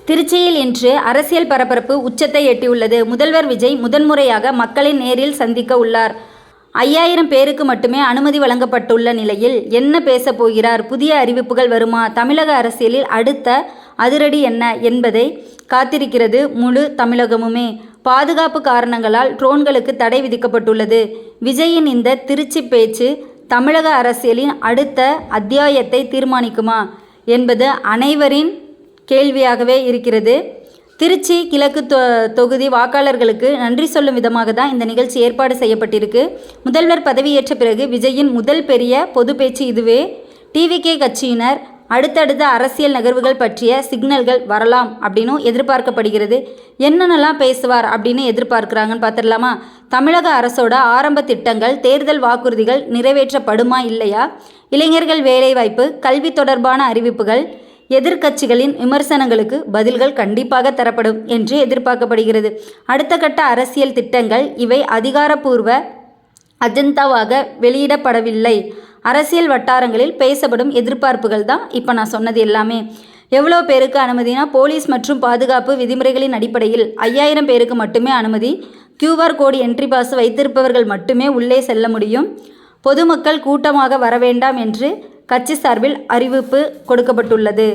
திருச்சியில் இன்று அரசியல் பரபரப்பு உச்சத்தை எட்டியுள்ளது. முதல்வர் விஜய் முதன்முறையாக மக்களை நேரில் சந்திக்க உள்ளார். 5000 பேருக்கு மட்டுமே அனுமதி வழங்கப்பட்டுள்ள நிலையில் என்ன பேசப் போகிறார்? புதிய அறிவிப்புகள் வருமா? தமிழக அரசியலில் அடுத்த அதிரடி என்ன என்பதை காத்திருக்கிறது முழு தமிழகமுமே. பாதுகாப்பு காரணங்களால் ட்ரோன்களுக்கு தடை விதிக்கப்பட்டுள்ளது. விஜயின் இந்த திருச்சி பேச்சு தமிழக அரசியலின் அடுத்த அத்தியாயத்தை தீர்மானிக்குமா என்பது அனைவரின் கேள்வியாகவே இருக்கிறது. திருச்சி கிழக்கு தொகுதி வாக்காளர்களுக்கு நன்றி சொல்லும் விதமாக தான் இந்த நிகழ்ச்சி ஏற்பாடு செய்யப்பட்டிருக்கு. முதல்வர் பதவியேற்ற பிறகு விஜயின் முதல் பெரிய பொது பேச்சு இதுவே. டிவிகே கட்சியினர் அடுத்தடுத்த அரசியல் நகர்வுகள் பற்றிய சிக்னல்கள் வரலாம் அப்படின்னு எதிர்பார்க்கப்படுகிறது. என்னென்னலாம் பேசுவார் அப்படின்னு எதிர்பார்க்குறாங்கன்னு பார்த்துடலாமா? தமிழக அரசோட ஆரம்ப திட்டங்கள், தேர்தல் வாக்குறுதிகள் நிறைவேற்றப்படுமா இல்லையா? இளைஞர்கள் வேலைவாய்ப்பு, கல்வி தொடர்பான அறிவிப்புகள், எதிர்க்கட்சிகளின் விமர்சனங்களுக்கு பதில்கள் கண்டிப்பாக தரப்படும் என்று எதிர்பார்க்கப்படுகிறது. அடுத்த கட்ட அரசியல் திட்டங்கள் இவை அதிகாரப்பூர்வ அஜெண்டாவாக வெளியிடப்படவில்லை. அரசியல் வட்டாரங்களில் பேசப்படும் எதிர்பார்ப்புகள் தான் இப்போ நான் சொன்னது எல்லாமே. எவ்வளோ பேருக்கு அனுமதினா, போலீஸ் மற்றும் பாதுகாப்பு விதிமுறைகளின் அடிப்படையில் 5000 பேருக்கு மட்டுமே அனுமதி. QR கோடு என்ட்ரி பாஸ் வைத்திருப்பவர்கள் மட்டுமே உள்ளே செல்ல முடியும். பொதுமக்கள் கூட்டமாக வர வேண்டாம் என்று கட்சி சார்பில் அறிவிப்பு கொடுக்கப்பட்டுள்ளது.